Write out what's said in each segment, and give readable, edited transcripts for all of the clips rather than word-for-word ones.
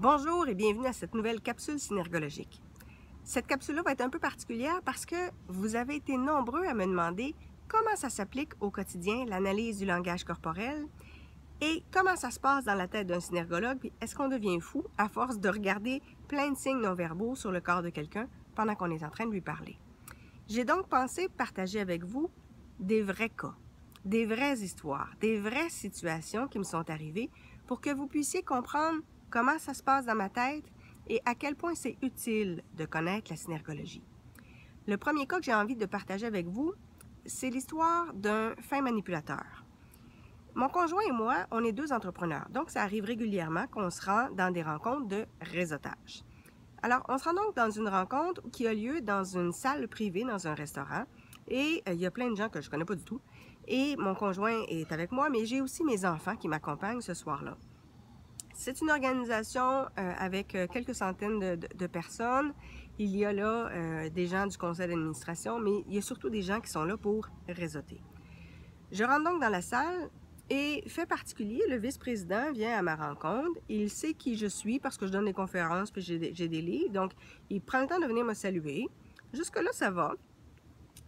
Bonjour et bienvenue à cette nouvelle capsule synergologique. Cette capsule-là va être un peu particulière parce que vous avez été nombreux à me demander comment ça s'applique au quotidien, l'analyse du langage corporel, et comment ça se passe dans la tête d'un synergologue, puis est-ce qu'on devient fou à force de regarder plein de signes non-verbaux sur le corps de quelqu'un pendant qu'on est en train de lui parler. J'ai donc pensé partager avec vous des vrais cas, des vraies histoires, des vraies situations qui me sont arrivées pour que vous puissiez comprendre comment ça se passe dans ma tête et à quel point c'est utile de connaître la synergologie. Le premier cas que j'ai envie de partager avec vous, c'est l'histoire d'un fin manipulateur. Mon conjoint et moi, on est deux entrepreneurs, donc ça arrive régulièrement qu'on se rend dans des rencontres de réseautage. Alors, on se rend donc dans une rencontre qui a lieu dans une salle privée, dans un restaurant, et il y a plein de gens que je ne connais pas du tout, et mon conjoint est avec moi, mais j'ai aussi mes enfants qui m'accompagnent ce soir-là. C'est une organisation avec quelques centaines de personnes. Il y a là des gens du conseil d'administration, mais il y a surtout des gens qui sont là pour réseauter. Je rentre donc dans la salle et, fait particulier, le vice-président vient à ma rencontre. Il sait qui je suis parce que je donne des conférences puis j'ai des livres. Donc, il prend le temps de venir me saluer. Jusque-là, ça va.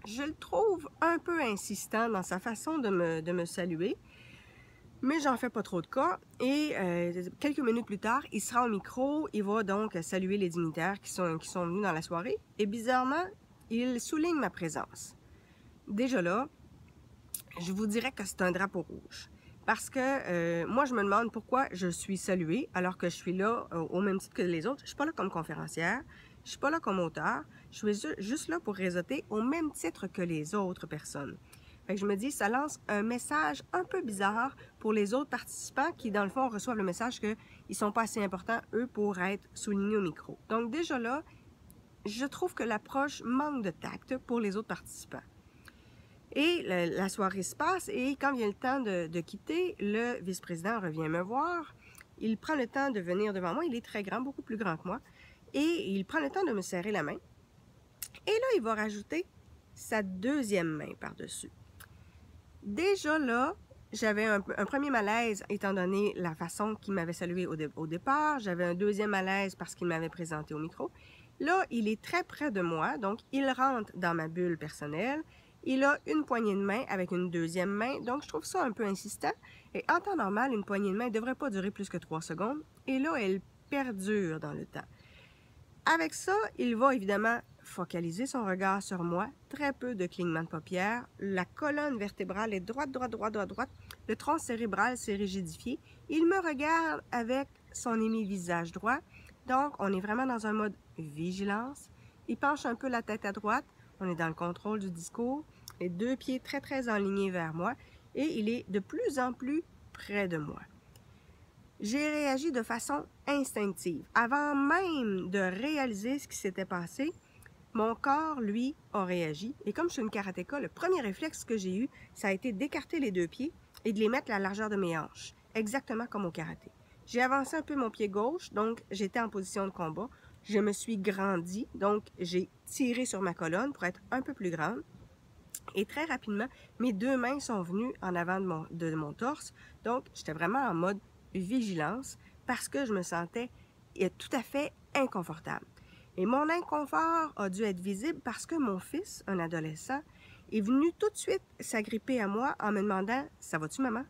Je le trouve un peu insistant dans sa façon de me saluer. Mais j'en fais pas trop de cas et quelques minutes plus tard, il sera au micro, il va donc saluer les dignitaires qui sont venus dans la soirée et bizarrement, il souligne ma présence. Déjà là, je vous dirais que c'est un drapeau rouge parce que moi je me demande pourquoi je suis saluée alors que je suis là au même titre que les autres. Je suis pas là comme conférencière, je suis pas là comme auteur, je suis juste là pour réseauter au même titre que les autres personnes. Fait que je me dis, ça lance un message un peu bizarre pour les autres participants qui, dans le fond, reçoivent le message qu'ils ne sont pas assez importants, eux, pour être soulignés au micro. Donc déjà là, je trouve que l'approche manque de tact pour les autres participants. Et la soirée se passe et quand vient le temps de quitter, le vice-président revient me voir. Il prend le temps de venir devant moi. Il est très grand, beaucoup plus grand que moi. Et il prend le temps de me serrer la main. Et là, il va rajouter sa deuxième main par-dessus. Déjà là, j'avais un premier malaise étant donné la façon qu'il m'avait salué au départ. J'avais un deuxième malaise parce qu'il m'avait présenté au micro. Là, il est très près de moi, donc il rentre dans ma bulle personnelle. Il a une poignée de main avec une deuxième main, donc je trouve ça un peu insistant. Et en temps normal, une poignée de main ne devrait pas durer plus que 3 secondes. Et là, elle perdure dans le temps. Avec ça, il va évidemment focaliser son regard sur moi, très peu de clignements de paupières, la colonne vertébrale est droite. Le tronc cérébral s'est rigidifié. Il me regarde avec son hémi-visage droit, donc on est vraiment dans un mode vigilance. Il penche un peu la tête à droite, on est dans le contrôle du discours, les deux pieds très alignés vers moi et il est de plus en plus près de moi. J'ai réagi de façon instinctive. Avant même de réaliser ce qui s'était passé, mon corps, lui, a réagi. Et comme je suis une karatéka, le premier réflexe que j'ai eu, ça a été d'écarter les deux pieds et de les mettre à la largeur de mes hanches, exactement comme au karaté. J'ai avancé un peu mon pied gauche, donc j'étais en position de combat. Je me suis grandi, donc j'ai tiré sur ma colonne pour être un peu plus grande. Et très rapidement, mes deux mains sont venues en avant de mon torse, donc j'étais vraiment en mode vigilance parce que je me sentais tout à fait inconfortable. Et mon inconfort a dû être visible parce que mon fils, un adolescent, est venu tout de suite s'agripper à moi en me demandant « Ça va-tu, maman? »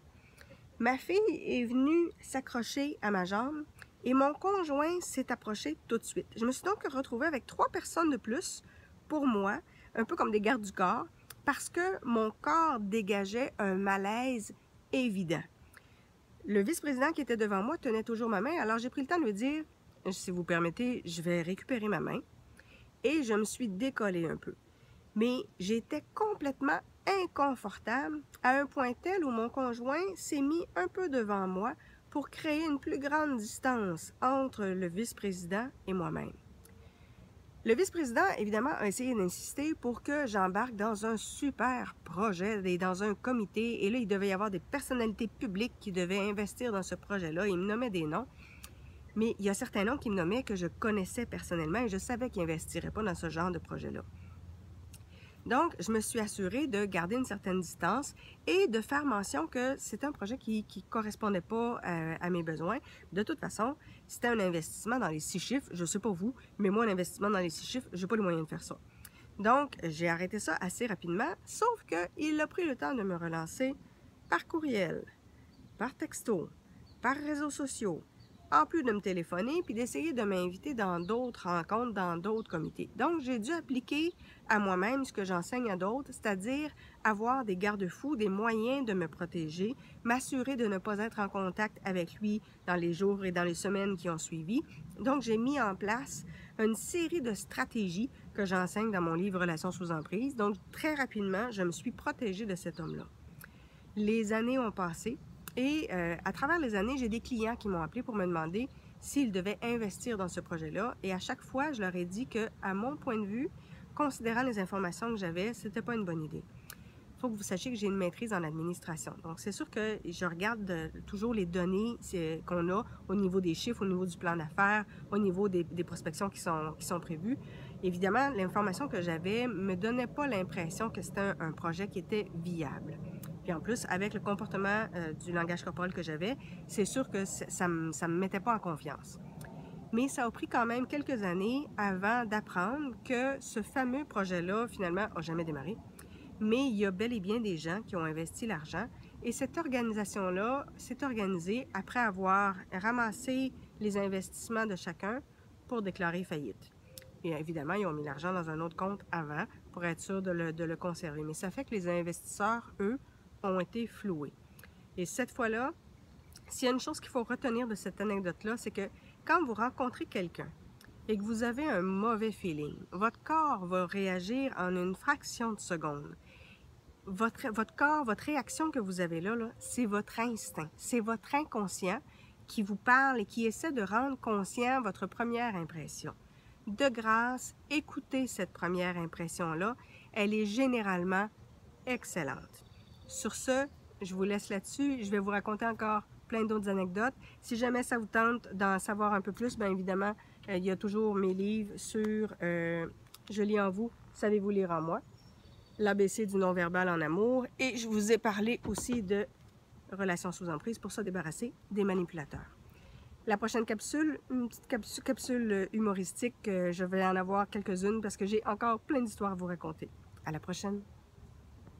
Ma fille est venue s'accrocher à ma jambe et mon conjoint s'est approché tout de suite. Je me suis donc retrouvée avec 3 personnes de plus pour moi, un peu comme des gardes du corps, parce que mon corps dégageait un malaise évident. Le vice-président qui était devant moi tenait toujours ma main, alors j'ai pris le temps de lui dire « Si vous permettez, je vais récupérer ma main. » Et je me suis décollée un peu. Mais j'étais complètement inconfortable à un point tel où mon conjoint s'est mis un peu devant moi pour créer une plus grande distance entre le vice-président et moi-même. Le vice-président, évidemment, a essayé d'insister pour que j'embarque dans un super projet et dans un comité. Et là, il devait y avoir des personnalités publiques qui devaient investir dans ce projet-là. Il me nommait des noms. Mais il y a certains noms qu'il me nommait que je connaissais personnellement et je savais qu'ils n'investiraient pas dans ce genre de projet-là. Donc, je me suis assurée de garder une certaine distance et de faire mention que c'est un projet qui ne correspondait pas à mes besoins. De toute façon, c'était un investissement dans les 6 chiffres. Je ne sais pas vous, mais moi, un investissement dans les 6 chiffres, je n'ai pas les moyens de faire ça. Donc, j'ai arrêté ça assez rapidement, sauf qu'il a pris le temps de me relancer par courriel, par texto, par réseaux sociaux, en plus de me téléphoner puis d'essayer de m'inviter dans d'autres rencontres, dans d'autres comités. Donc, j'ai dû appliquer à moi-même ce que j'enseigne à d'autres, c'est-à-dire avoir des garde-fous, des moyens de me protéger, m'assurer de ne pas être en contact avec lui dans les jours et dans les semaines qui ont suivi. Donc, j'ai mis en place une série de stratégies que j'enseigne dans mon livre Relations sous emprise. Donc, très rapidement, je me suis protégée de cet homme-là. Les années ont passé. Et à travers les années, j'ai des clients qui m'ont appelé pour me demander s'ils devaient investir dans ce projet-là. Et à chaque fois, je leur ai dit que, à mon point de vue, considérant les informations que j'avais, c'était pas une bonne idée. Il faut que vous sachiez que j'ai une maîtrise en administration. Donc, c'est sûr que je regarde toujours les données qu'on a au niveau des chiffres, au niveau du plan d'affaires, au niveau des prospections qui sont prévues. Évidemment, l'information que j'avais ne me donnait pas l'impression que c'était un projet qui était viable. Puis en plus, avec le comportement du langage corporel que j'avais, c'est sûr que ça me mettait pas en confiance. Mais ça a pris quand même quelques années avant d'apprendre que ce fameux projet-là, finalement, n'a jamais démarré. Mais il y a bel et bien des gens qui ont investi l'argent et cette organisation-là s'est organisée après avoir ramassé les investissements de chacun pour déclarer faillite. Et évidemment, ils ont mis l'argent dans un autre compte avant pour être sûr de le conserver. Mais ça fait que les investisseurs, eux, ont été floués. Et cette fois-là, s'il y a une chose qu'il faut retenir de cette anecdote-là, c'est que quand vous rencontrez quelqu'un et que vous avez un mauvais feeling, votre corps va réagir en une fraction de seconde. Votre corps, votre réaction que vous avez là, c'est votre instinct, c'est votre inconscient qui vous parle et qui essaie de rendre conscient votre première impression. De grâce, écoutez cette première impression-là, elle est généralement excellente. Sur ce, je vous laisse là-dessus. Je vais vous raconter encore plein d'autres anecdotes. Si jamais ça vous tente d'en savoir un peu plus, bien évidemment, il y a toujours mes livres sur Je lis en vous, savez-vous lire en moi? L'ABC du non-verbal en amour. Et je vous ai parlé aussi de relations sous emprise pour se débarrasser des manipulateurs. La prochaine capsule, une petite capsule humoristique, je vais en avoir quelques-unes parce que j'ai encore plein d'histoires à vous raconter. À la prochaine!